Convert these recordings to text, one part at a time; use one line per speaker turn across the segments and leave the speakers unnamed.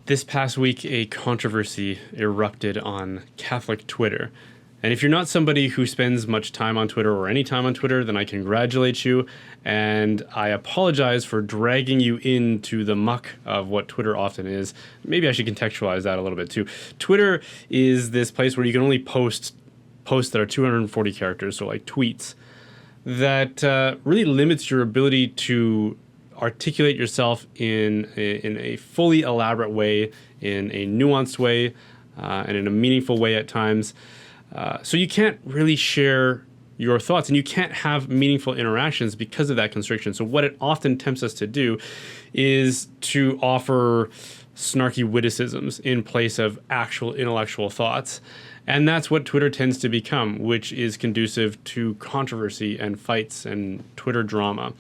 This past week, a controversy erupted on Catholic Twitter. And if you're not somebody who spends much time on Twitter or any time on Twitter, then I congratulate you. And I apologize for dragging you into the muck of what Twitter often is. Maybe I should contextualize that a little bit too. Twitter is this place where you can only post posts that are 240 characters, so like tweets, that really limits your ability to articulate yourself in a fully elaborate way, in a nuanced way, and in a meaningful way at times. So you can't really share your thoughts, and you can't have meaningful interactions because of that constriction. So what it often tempts us to do is to offer snarky witticisms in place of actual intellectual thoughts. And that's what Twitter tends to become, which is conducive to controversy and fights and Twitter drama.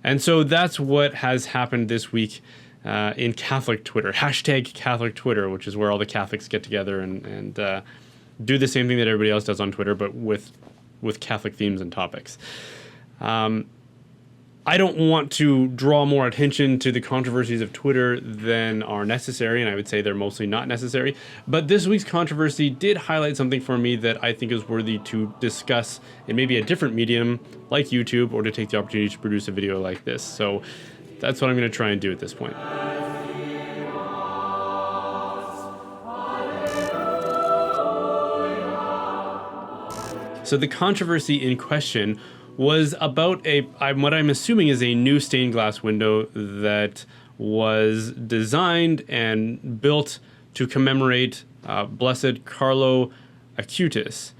And so that's what has happened this week in Catholic Twitter. Hashtag Catholic Twitter, which is where all the Catholics get together and do the same thing that everybody else does on Twitter, but with Catholic themes and topics. I don't want to draw more attention to the controversies of Twitter than are necessary, and I would say they're mostly not necessary. But this week's controversy did highlight something for me that I think is worthy to discuss in maybe a different medium like YouTube, or to take the opportunity to produce a video like this. So that's what I'm going to try and do at this point. So the controversy in question was about what I'm assuming is a new stained glass window that was designed and built to commemorate Blessed Carlo Acutis.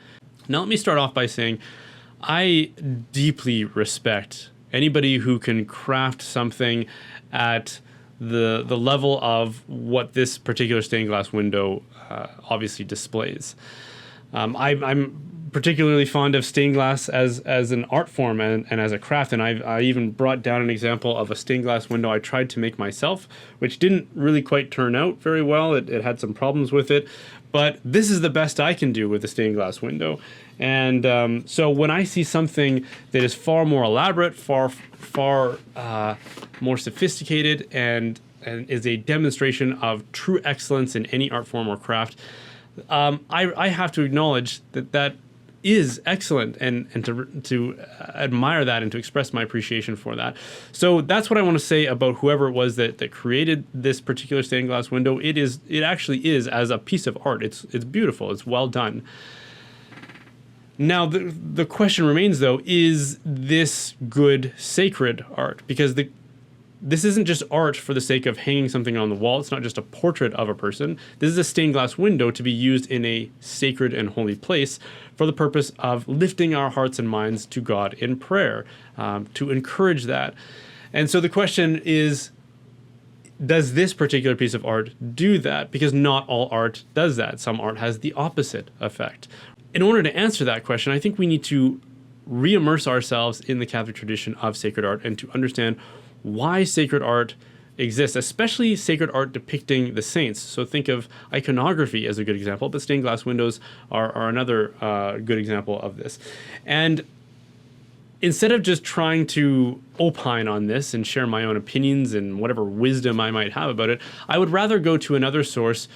Now let me start off by saying I deeply respect anybody who can craft something at the level of what this particular stained glass window obviously displays. I'm particularly fond of stained glass as an art form and as a craft, and I even brought down an example of a stained glass window I tried to make myself, which didn't really quite turn out very well. It had some problems with it, but this is the best I can do with a stained glass window. And so when I see something that is far more elaborate, far more sophisticated, and is a demonstration of true excellence in any art form or craft, I have to acknowledge that is excellent, and to admire that and to express my appreciation for that. So that's what I want to say about whoever it was that created this particular stained glass window. It actually is, as a piece of art, it's beautiful, it's well done. Now the question remains, though, is this good sacred art? Because this isn't just art for the sake of hanging something on the wall. It's not just a portrait of a person. This is a stained glass window to be used in a sacred and holy place for the purpose of lifting our hearts and minds to God in prayer, to encourage that. And so the question is, does this particular piece of art do that? Because not all art does that. Some art has the opposite effect. In order to answer that question, I think we need to re-immerse ourselves in the Catholic tradition of sacred art and to understand why sacred art exists, especially sacred art depicting the saints. So think of iconography as a good example, but stained glass windows are another good example of this. And instead of just trying to opine on this and share my own opinions and whatever wisdom I might have about it, I would rather go to another source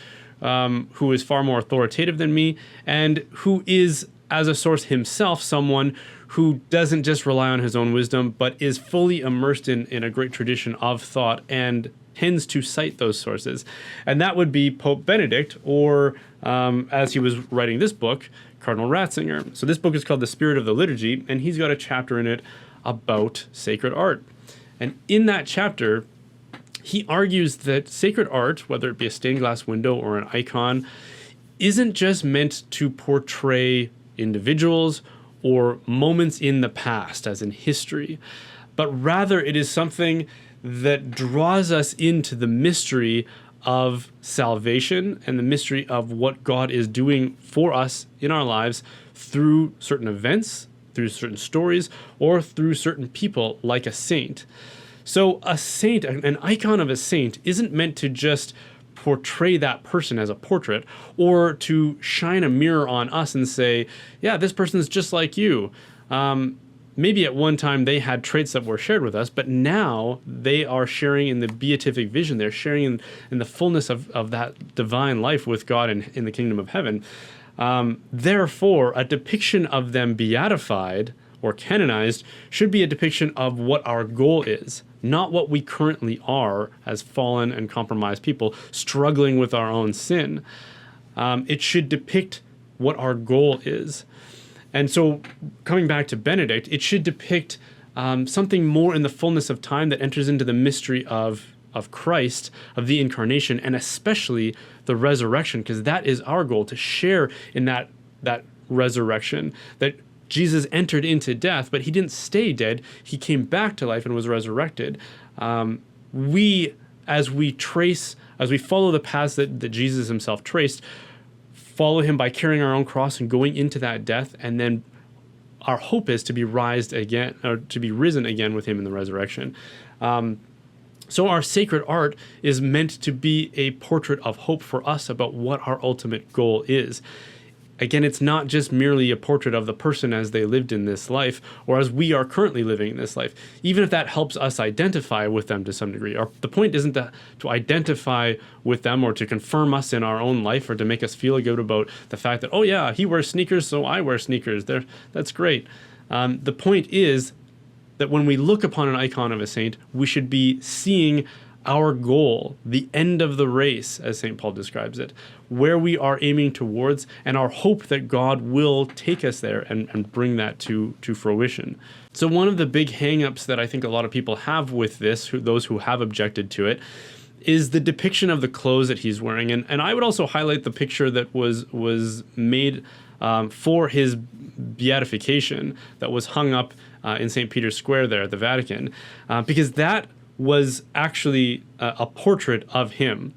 who is far more authoritative than me, and who is, as a source himself, someone who doesn't just rely on his own wisdom, but is fully immersed in a great tradition of thought and tends to cite those sources. And that would be Pope Benedict, or as he was writing this book, Cardinal Ratzinger. So this book is called The Spirit of the Liturgy, and he's got a chapter in it about sacred art. And in that chapter, he argues that sacred art, whether it be a stained glass window or an icon, isn't just meant to portray individuals or moments in the past, as in history, but rather it is something that draws us into the mystery of salvation and the mystery of what God is doing for us in our lives through certain events, through certain stories, or through certain people, like a saint. So a saint, an icon of a saint, isn't meant to just portray that person as a portrait, or to shine a mirror on us and say, yeah, this person is just like you. maybe at one time they had traits that were shared with us, but now they are sharing in the beatific vision. They're sharing in the fullness of that divine life with God in the kingdom of heaven. Therefore, a depiction of them beatified or canonized should be a depiction of what our goal is, not what we currently are as fallen and compromised people struggling with our own sin. It should depict what our goal is. And so coming back to Benedict, it should depict something more in the fullness of time that enters into the mystery of Christ, of the incarnation, and especially the resurrection, because that is our goal, to share in that resurrection, that Jesus entered into death, but he didn't stay dead. He came back to life and was resurrected. As we follow the paths that Jesus himself traced, follow him by carrying our own cross and going into that death, and then our hope is to be risen again with him in the resurrection. So our sacred art is meant to be a portrait of hope for us about what our ultimate goal is. Again, it's not just merely a portrait of the person as they lived in this life, or as we are currently living in this life, even if that helps us identify with them to some degree. The point isn't to identify with them or to confirm us in our own life or to make us feel good about the fact that, oh yeah, he wears sneakers, so I wear sneakers. That's great. The point is that when we look upon an icon of a saint, we should be seeing our goal, the end of the race, as St. Paul describes it, where we are aiming towards, and our hope that God will take us there and bring that to fruition. So one of the big hang-ups that I think a lot of people have with this, those who have objected to it, is the depiction of the clothes that he's wearing. And I would also highlight the picture that was made for his beatification that was hung up in St. Peter's Square there at the Vatican, because that was actually a portrait of him,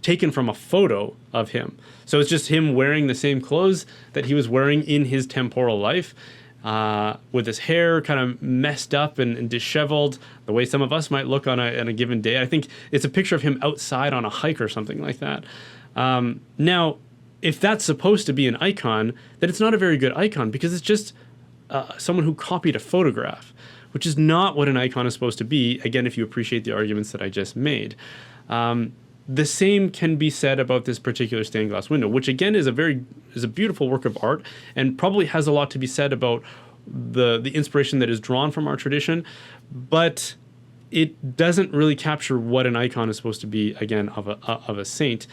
taken from a photo of him. So it's just him wearing the same clothes that he was wearing in his temporal life, with his hair kind of messed up and disheveled, the way some of us might look on a given day. I think it's a picture of him outside on a hike or something like that. Now, if that's supposed to be an icon, then it's not a very good icon, because it's just someone who copied a photograph, which is not what an icon is supposed to be, again, if you appreciate the arguments that I just made. The same can be said about this particular stained glass window, which again is a beautiful work of art and probably has a lot to be said about the inspiration that is drawn from our tradition, but it doesn't really capture what an icon is supposed to be, again, of a saint.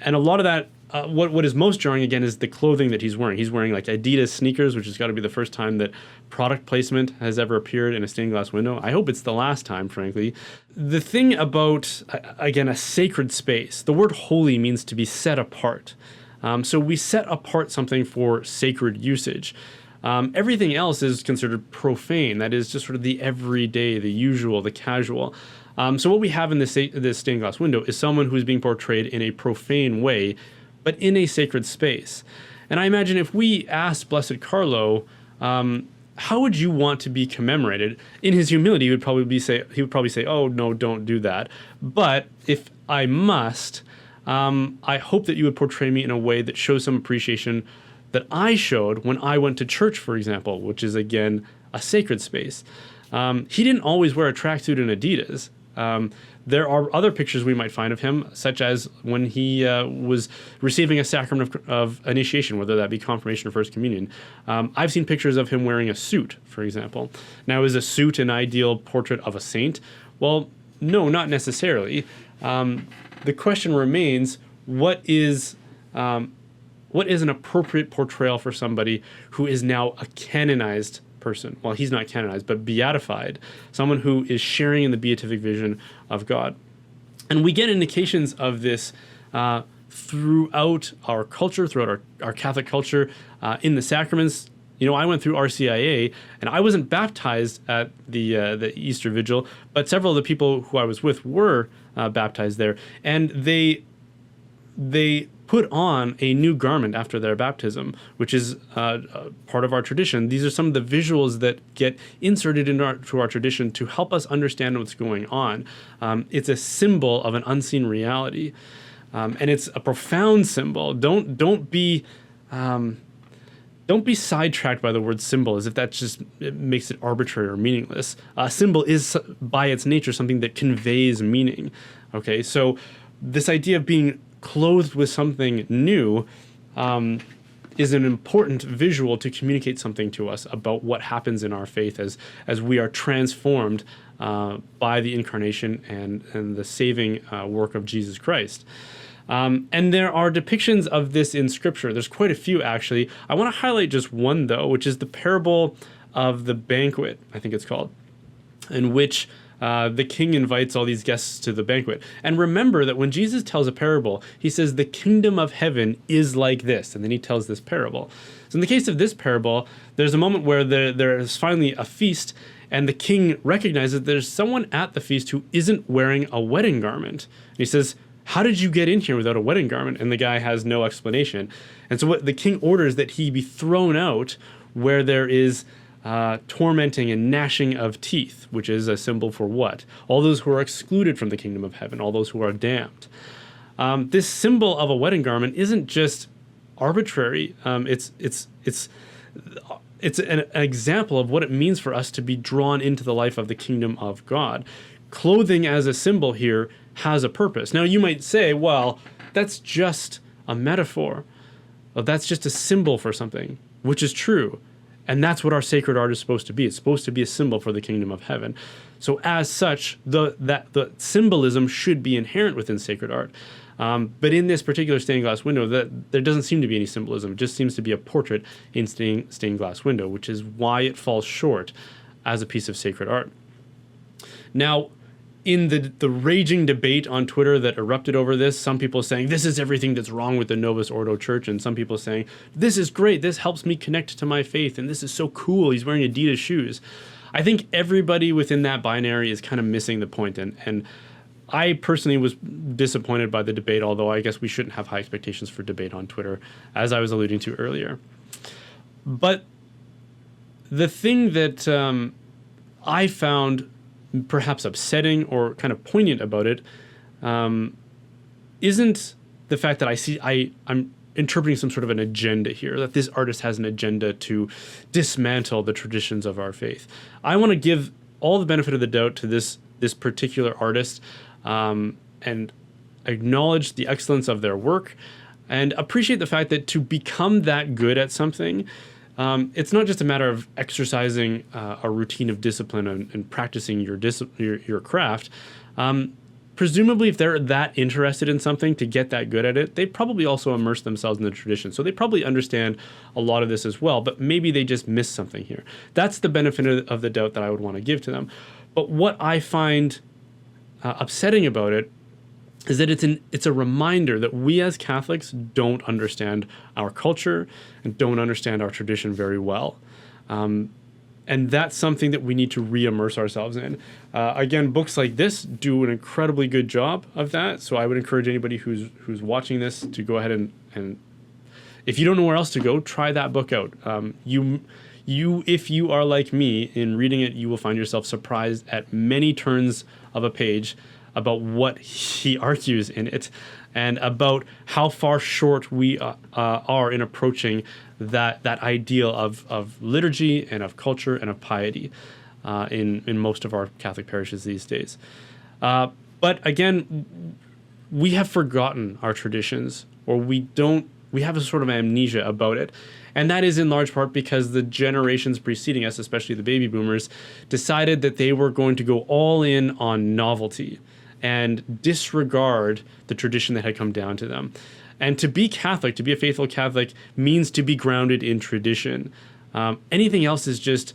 And a lot of that, what is most jarring, again, is the clothing that he's wearing. He's wearing like Adidas sneakers, which has got to be the first time that product placement has ever appeared in a stained glass window. I hope it's the last time, frankly. The thing about, again, a sacred space, the word holy means to be set apart. So we set apart something for sacred usage. Everything else is considered profane. That is just sort of the everyday, the usual, the casual. So what we have in this stained glass window is someone who's being portrayed in a profane way, but in a sacred space. And I imagine if we asked Blessed Carlo, how would you want to be commemorated? In his humility, he would probably say, oh, no, don't do that. But if I must, I hope that you would portray me in a way that shows some appreciation that I showed when I went to church, for example, which is, again, a sacred space. He didn't always wear a tracksuit and Adidas. There are other pictures we might find of him, such as when he was receiving a sacrament of initiation, whether that be confirmation or First Communion. I've seen pictures of him wearing a suit, for example. Now, is a suit an ideal portrait of a saint? Well, no, not necessarily. The question remains, what is an appropriate portrayal for somebody who is now a canonized person? Well, he's not canonized, but beatified, someone who is sharing in the beatific vision of God. And we get indications of this throughout our culture, throughout our Catholic culture, in the sacraments. You know, I went through RCIA, and I wasn't baptized at the Easter Vigil, but several of the people who I was with were baptized there, and they put on a new garment after their baptism, which is part of our tradition. These are some of the visuals that get inserted into our tradition to help us understand what's going on. It's a symbol of an unseen reality, and it's a profound symbol. Don't be don't be sidetracked by the word symbol as if that just it makes it arbitrary or meaningless. A symbol is, by its nature, something that conveys meaning. Okay, so this idea of being clothed with something new is an important visual to communicate something to us about what happens in our faith as we are transformed by the incarnation and the saving work of Jesus Christ. And there are depictions of this in Scripture. There's quite a few, actually. I want to highlight just one, though, which is the parable of the banquet, I think it's called, in which the king invites all these guests to the banquet. And remember that when Jesus tells a parable, he says, the kingdom of heaven is like this. And then he tells this parable. So in the case of this parable, there's a moment where there is finally a feast, and the king recognizes there's someone at the feast who isn't wearing a wedding garment. And he says, how did you get in here without a wedding garment? And the guy has no explanation. And so what the king orders that he be thrown out where there is tormenting and gnashing of teeth, which is a symbol for what? All those who are excluded from the kingdom of heaven, all those who are damned. This symbol of a wedding garment isn't just arbitrary. It's an example of what it means for us to be drawn into the life of the kingdom of God. Clothing as a symbol here has a purpose. Now you might say, well, that's just a metaphor. Well, that's just a symbol for something, which is true. And that's what our sacred art is supposed to be. It's supposed to be a symbol for the kingdom of heaven. So as such, the symbolism should be inherent within sacred art. But in this particular stained glass window, there doesn't seem to be any symbolism. It just seems to be a portrait in stained glass window, which is why it falls short as a piece of sacred art. Now, in the raging debate on Twitter that erupted over this, some people saying this is everything that's wrong with the Novus Ordo Church, and some people saying this is great, this helps me connect to my faith, and this is so cool, he's wearing Adidas shoes. I think everybody within that binary is kind of missing the point, and I personally was disappointed by the debate, although I guess we shouldn't have high expectations for debate on Twitter, as I was alluding to earlier. But the thing that I found perhaps upsetting or kind of poignant about it isn't the fact that I'm interpreting some sort of an agenda here, that this artist has an agenda to dismantle the traditions of our faith. I want to give all the benefit of the doubt to this particular artist and acknowledge the excellence of their work and appreciate the fact that to become that good at something, it's not just a matter of exercising a routine of discipline and practicing your craft. Presumably, if they're that interested in something to get that good at it, they probably also immerse themselves in the tradition. So they probably understand a lot of this as well, but maybe they just miss something here. That's the benefit of the doubt that I would want to give to them. But what I find upsetting about it is that it's a reminder that we as Catholics don't understand our culture and don't understand our tradition very well. And that's something that we need to re-immerse ourselves in. Again, books like this do an incredibly good job of that. So I would encourage anybody who's watching this to go ahead and if you don't know where else to go, try that book out. If you are like me, in reading it, you will find yourself surprised at many turns of a page about what he argues in it and about how far short we are in approaching that ideal of liturgy and of culture and of piety in most of our Catholic parishes these days. But again, we have forgotten our traditions, or we have a sort of amnesia about it. And that is in large part because the generations preceding us, especially the baby boomers, decided that they were going to go all in on novelty and disregard the tradition that had come down to them. And to be Catholic, to be a faithful Catholic, means to be grounded in tradition. Anything else is just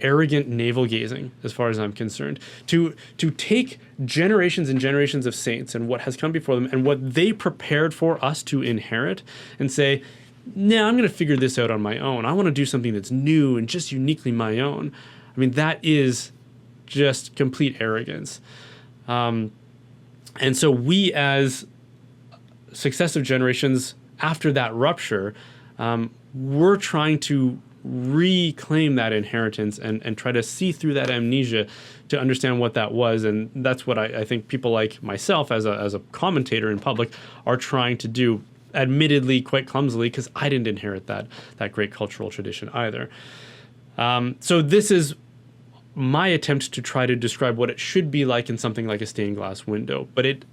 arrogant navel-gazing, as far as I'm concerned. To take generations and generations of saints and what has come before them and what they prepared for us to inherit and say, nah, I'm going to figure this out on my own. I want to do something that's new and just uniquely my own. I mean, that is just complete arrogance. And so we as successive generations after that rupture, we're trying to reclaim that inheritance and try to see through that amnesia to understand what that was. And that's what I think people like myself as a commentator in public are trying to do admittedly quite clumsily, because I didn't inherit that great cultural tradition either. So this is my attempt to try to describe what it should be like in something like a stained glass window, but it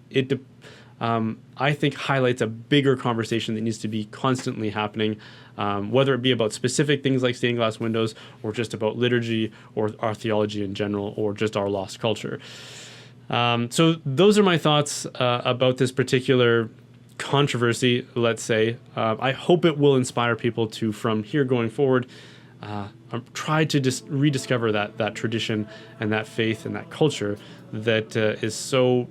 I think highlights a bigger conversation that needs to be constantly happening, whether it be about specific things like stained glass windows, or just about liturgy, or our theology in general, or just our lost culture. So those are my thoughts about this particular controversy, let's say. I hope it will inspire people to, from here going forward, try to just rediscover that tradition and that faith and that culture that is so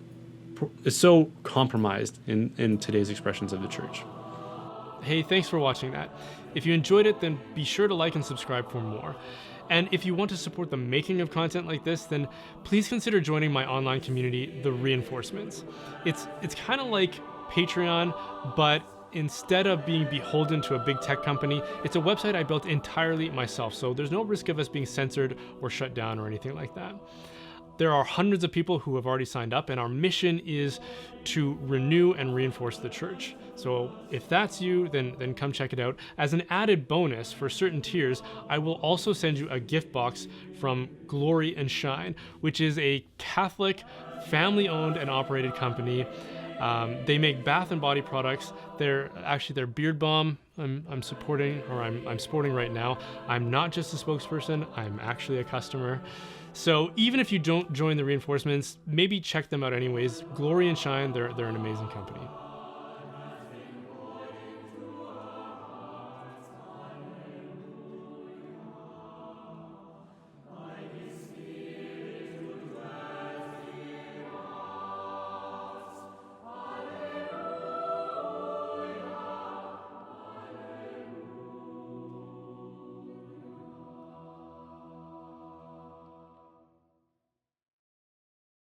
compromised in today's expressions of the church. Hey, thanks for watching that. If you enjoyed it, then be sure to like and subscribe for more. And if you want to support the making of content like this, then please consider joining my online community, The Reinforcements. It's kind of like Patreon, but instead of being beholden to a big tech company, it's a website I built entirely myself, so there's no risk of us being censored or shut down or anything like that. There are hundreds of people who have already signed up, and our mission is to renew and reinforce the church. So if that's you, then come check it out. As an added bonus for certain tiers, I will also send you a gift box from Glory and Shine, which is a Catholic, family-owned and operated company. They make bath and body products. They're actually their beard balm I'm supporting, or I'm sporting right now. I'm not just a spokesperson, I'm actually a customer. So even if you don't join the Reinforcements, maybe check them out anyways. Glory and Shine, they're an amazing company.